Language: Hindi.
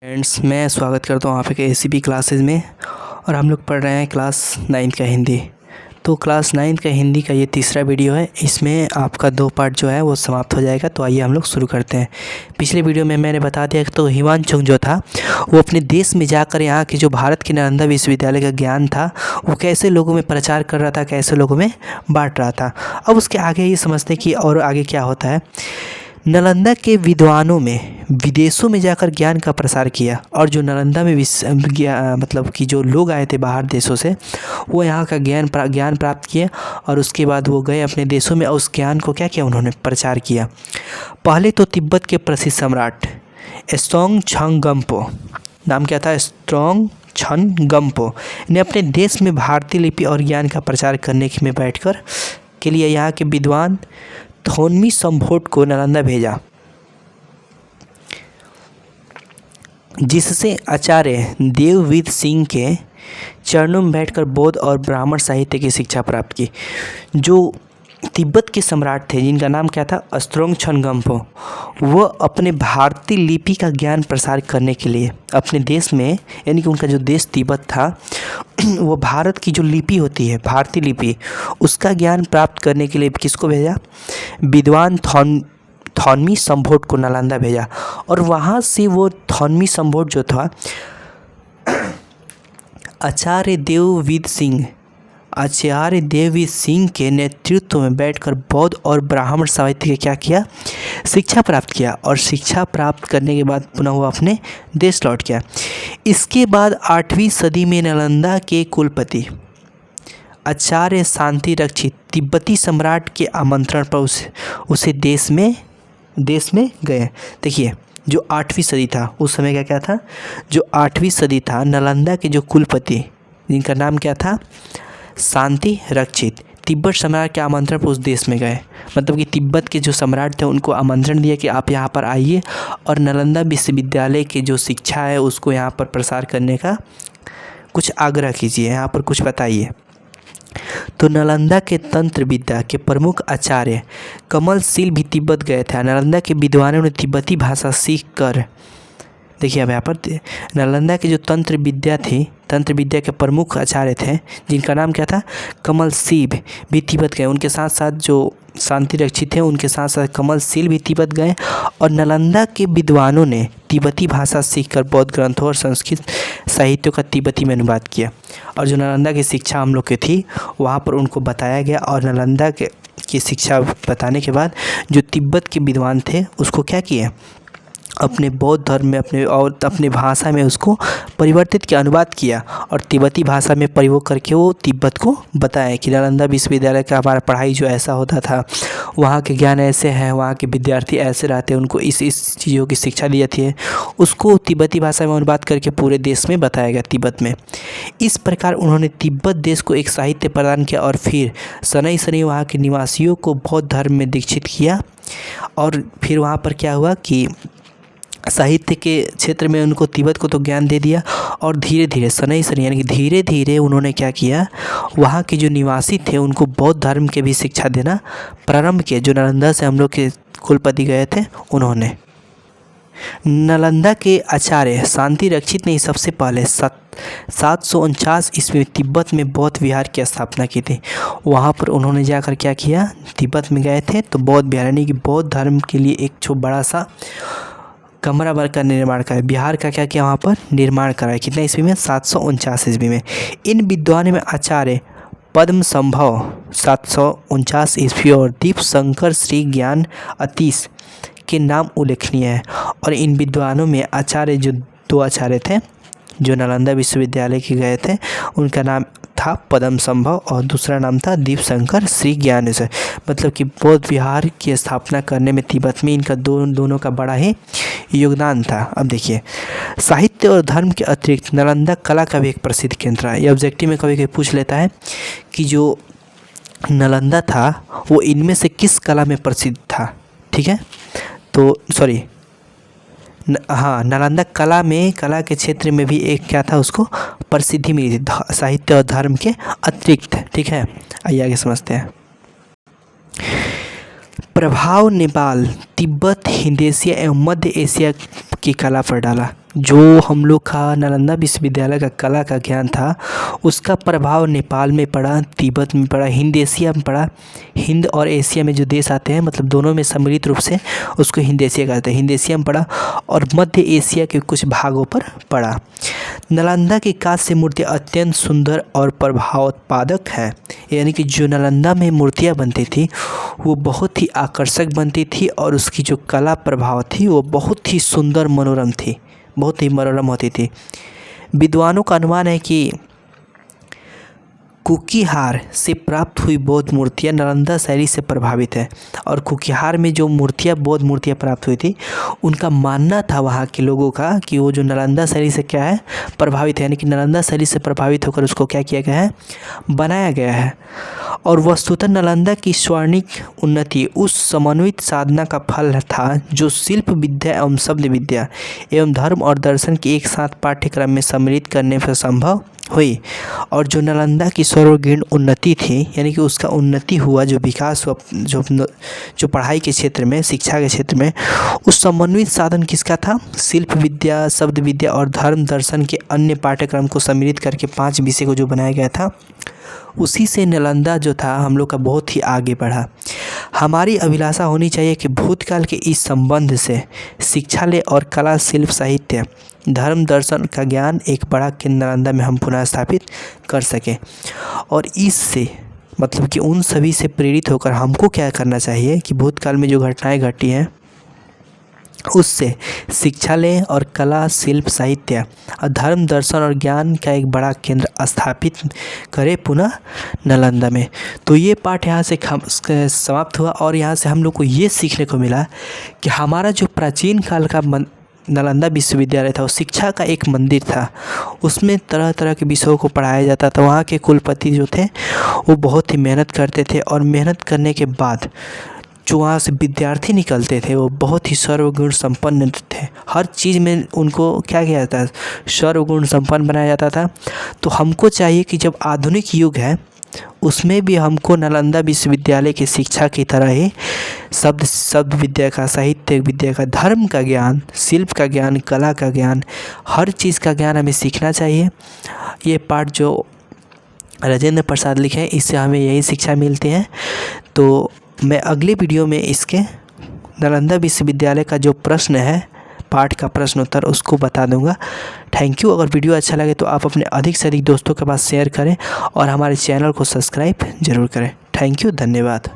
फ्रेंड्स, मैं स्वागत करता हूँ आप के ACP क्लासेस में। और हम लोग पढ़ रहे हैं क्लास 9 का हिंदी। तो क्लास 9 का हिंदी का ये तीसरा वीडियो है। इसमें आपका 2 पार्ट जो है वो समाप्त हो जाएगा। तो आइए हम लोग शुरू करते हैं। पिछले वीडियो में मैंने बता दिया कि तो हिमांशु जो था वो अपने देश में जाकर यहाँ के जो भारत के नालंदा विश्वविद्यालय का ज्ञान था वो कैसे लोगों में प्रचार कर रहा था, कैसे लोगों में बांट रहा था। अब उसके आगे ये समझते हैं कि और आगे क्या होता है। नालंदा के विद्वानों में विदेशों में जाकर ज्ञान का प्रसार किया और जो नालंदा में मतलब कि जो लोग आए थे बाहर देशों से वो यहाँ का ज्ञान प्राप्त किए और उसके बाद वो गए अपने देशों में और उस ज्ञान को क्या किया, उन्होंने प्रचार किया। पहले तो तिब्बत के प्रसिद्ध सम्राट त्सोंग छंगम्पो, नाम क्या था, त्सोंग छंगम्पो ने अपने देश में भारतीय लिपि और ज्ञान का प्रचार करने में बैठकर के लिए यहाँ के विद्वान थोन्मी संभोट को नालंदा भेजा, जिससे आचार्य देववीर सिंह के चरणों में बैठकर बौद्ध और ब्राह्मण साहित्य की शिक्षा प्राप्त की। जो तिब्बत के सम्राट थे जिनका नाम क्या था, त्सोंग छंगम्पो, वह अपने भारतीय लिपि का ज्ञान प्रसार करने के लिए अपने देश में, यानी कि उनका जो देश तिब्बत था वो भारत की जो लिपि होती है भारतीय लिपि, उसका ज्ञान प्राप्त करने के लिए किसको भेजा, विद्वान थोन्मी संभोट को नालंदा भेजा। और वहाँ से वो थोन्मी संभोट जो था आचार्य देववीर सिंह के नेतृत्व में बैठकर बौद्ध और ब्राह्मण साहित्य के क्या किया, शिक्षा प्राप्त किया। और शिक्षा प्राप्त करने के बाद पुनः वो अपने देश लौट गया। इसके बाद 8वीं सदी में नालंदा के कुलपति आचार्य शांति रक्षित तिब्बती सम्राट के आमंत्रण पर उसे देश में गए। देखिए, जो 8वीं सदी था उस समय क्या था, जो 8वीं सदी था, नालंदा के जो कुलपति जिनका नाम क्या था, शांति रक्षित, तिब्बत सम्राट के आमंत्रण पर उस देश में गए। मतलब कि तिब्बत के जो सम्राट थे उनको आमंत्रण दिया कि आप यहाँ पर आइए और नालंदा विश्वविद्यालय की जो शिक्षा है उसको यहाँ पर प्रसार करने का कुछ आग्रह कीजिए, यहाँ पर कुछ बताइए। तो नालंदा के तंत्र विद्या के प्रमुख आचार्य कमलशील भी तिब्बत गए थे। नालंदा के विद्वानों ने तिब्बती भाषा सीख कर, देखिए अब यहाँ पर नालंदा की जो तंत्र विद्या के प्रमुख आचार्य थे जिनका नाम क्या था, कमलशील भी तिब्बत गए। उनके साथ साथ जो शांति रक्षित थे उनके साथ साथ कमलशील भी तिब्बत गए। और नालंदा के विद्वानों ने तिब्बती भाषा सीखकर बौद्ध ग्रंथों और संस्कृत साहित्यों का तिब्बती में अनुवाद किया। और जो नालंदा की शिक्षा हम लोग की थी वहाँ पर उनको बताया गया। और नालंदा की शिक्षा बताने के बाद जो तिब्बत के विद्वान थे उसको क्या किए, अपने बौद्ध धर्म में अपने भाषा में उसको परिवर्तित किया, अनुवाद किया और तिब्बती भाषा में प्रयोग करके वो तिब्बत को बताया कि नालंदा विश्वविद्यालय का हमारा पढ़ाई जो ऐसा होता था, वहाँ के ज्ञान ऐसे हैं, वहाँ के विद्यार्थी ऐसे रहते हैं, उनको इस चीज़ों की शिक्षा दी जाती है। उसको तिब्बती भाषा में अनुवाद करके पूरे देश में बताया गया, तिब्बत में। इस प्रकार उन्होंने तिब्बत देश को एक साहित्य प्रदान किया और फिर शनै वहाँ के निवासियों को बौद्ध धर्म में दीक्षित किया। और फिर वहाँ पर क्या हुआ कि साहित्य के क्षेत्र में उनको तिब्बत को तो ज्ञान दे दिया और धीरे धीरे शनै यानी कि धीरे धीरे उन्होंने क्या किया, वहाँ के जो निवासी थे उनको बौद्ध धर्म के भी शिक्षा देना प्रारंभ किया। जो नालंदा से हम लोग के कुलपति गए थे उन्होंने। नालंदा के आचार्य शांति रक्षित ने सबसे पहले 749 ईस्वी में तिब्बत में बौद्ध विहार की स्थापना की थी। वहाँ पर उन्होंने जाकर क्या किया, तिब्बत में गए थे तो बौद्ध विहार यानी कि बौद्ध धर्म के लिए एक बड़ा सा कमरा वर्ग का निर्माण कराया, बिहार का क्या किया, वहाँ पर निर्माण कराया। कितना ईस्वी में, 749 ईस्वी में। इन विद्वानों में आचार्य पद्म संभव 749 ईस्वी और दीप शंकर श्री ज्ञान अतीश के नाम उल्लेखनीय है। और इन विद्वानों में आचार्य जो 2 आचार्य थे जो नालंदा विश्वविद्यालय के गए थे, उनका नाम था पद्म संभव और दूसरा नाम था दीप शंकर श्री ज्ञान। मतलब कि बौद्ध विहार की स्थापना करने में तिब्बत में इनका दोनों का बड़ा ही योगदान था। अब देखिए, साहित्य और धर्म के अतिरिक्त नालंदा कला का भी एक प्रसिद्ध केंद्र है। ये ऑब्जेक्टिव में कभी कभी पूछ लेता है कि जो नालंदा था वो इनमें से किस कला में प्रसिद्ध था। ठीक है, तो सॉरी हाँ, नालंदा कला के क्षेत्र में भी एक क्या था, उसको प्रसिद्धि मिली थी साहित्य और धर्म के अतिरिक्त। ठीक है, आइए आगे समझते हैं। प्रभाव नेपाल, तिब्बत, हिंद एशिया एवं मध्य एशिया की कला पर डाला। जो हम लोग का नालंदा विश्वविद्यालय का कला का ज्ञान था उसका प्रभाव नेपाल में पड़ा, तिब्बत में पड़ा, हिंद एशिया में पड़ा। हिंद और एशिया में जो देश आते हैं मतलब दोनों में सम्मिलित रूप से उसको हिंद एशिया कहते हैं। हिंद एशिया में पड़ा और मध्य एशिया के कुछ भागों पर पड़ा। नालंदा की कांस्य मूर्तियाँ अत्यंत सुंदर और प्रभावोत्पादक है, यानी कि जो नालंदा में मूर्तियाँ बनती थी वो बहुत ही आकर्षक बनती थी और उसकी जो कला प्रभाव थी वो बहुत ही सुंदर मनोरम थी, बहुत ही मनोरम होती थी। विद्वानों का अनुमान है कि कुकीहार से प्राप्त हुई बौद्ध मूर्तियाँ नालंदा शैली से प्रभावित है और कुकीहार में जो मूर्तियाँ बौद्ध मूर्तियाँ प्राप्त हुई थी उनका मानना था वहाँ के लोगों का कि वो जो नालंदा शैली से क्या है प्रभावित है, यानी कि नालंदा शैली से प्रभावित होकर उसको क्या किया गया है, बनाया गया है। और वस्तुतः नालंदा की स्वर्णिक उन्नति उस समन्वित साधना का फल था जो शिल्प विद्या एवं शब्द विद्या एवं धर्म और दर्शन के एक साथ पाठ्यक्रम में सम्मिलित करने से संभव हुई। और जो नालंदा की सर्वगुण उन्नति थी, यानी कि उसका उन्नति हुआ, जो विकास हुआ, जो पढ़ाई के क्षेत्र में, शिक्षा के क्षेत्र में, उस समन्वित साधन किसका था, शिल्प विद्या, शब्द विद्या और धर्म दर्शन के अन्य पाठ्यक्रम को सम्मिलित करके 5 विषय को जो बनाया गया था, उसी से नालंदा जो था हम लोग का बहुत ही आगे बढ़ा। हमारी अभिलाषा होनी चाहिए कि भूतकाल के इस संबंध से शिक्षालय और कला, शिल्प, साहित्य, धर्म, दर्शन का ज्ञान एक बड़ा केंद्र नालंदा में हम पुनः स्थापित कर सकें। और इससे मतलब कि उन सभी से प्रेरित होकर हमको क्या करना चाहिए कि भूतकाल में जो घटनाएं घटी हैं उससे शिक्षालय और कला, शिल्प, साहित्य और धर्म, दर्शन और ज्ञान का एक बड़ा केंद्र स्थापित करें पुनः नालंदा में। तो ये पाठ यहाँ से समाप्त हुआ और यहाँ से हम लोग को ये सीखने को मिला कि हमारा जो प्राचीन काल का नालंदा विश्वविद्यालय था वो शिक्षा का एक मंदिर था। उसमें तरह तरह के विषयों को पढ़ाया जाता था। वहाँ के कुलपति जो थे वो बहुत ही मेहनत करते थे और मेहनत करने के बाद जो वहाँ से विद्यार्थी निकलते थे वो बहुत ही सर्वगुण संपन्न थे। हर चीज़ में उनको क्या किया जाता है, सर्वगुण संपन्न बनाया जाता था। तो हमको चाहिए कि जब आधुनिक युग है उसमें भी हमको नालंदा विश्वविद्यालय की शिक्षा की तरह ही शब्द विद्या का, साहित्य विद्या का, धर्म का ज्ञान, शिल्प का ज्ञान, कला का ज्ञान, हर चीज़ का ज्ञान हमें सीखना चाहिए। ये पाठ जो राजेंद्र प्रसाद लिखे हैं इससे हमें यही शिक्षा मिलती है। तो मैं अगले वीडियो में इसके नालंदा विश्वविद्यालय का जो प्रश्न है, पाठ का प्रश्न उत्तर, उसको बता दूंगा। Thank you. अगर वीडियो अच्छा लगे तो आप अपने अधिक से अधिक दोस्तों के पास शेयर करें और हमारे चैनल को सब्सक्राइब ज़रूर करें। थैंक यू, धन्यवाद।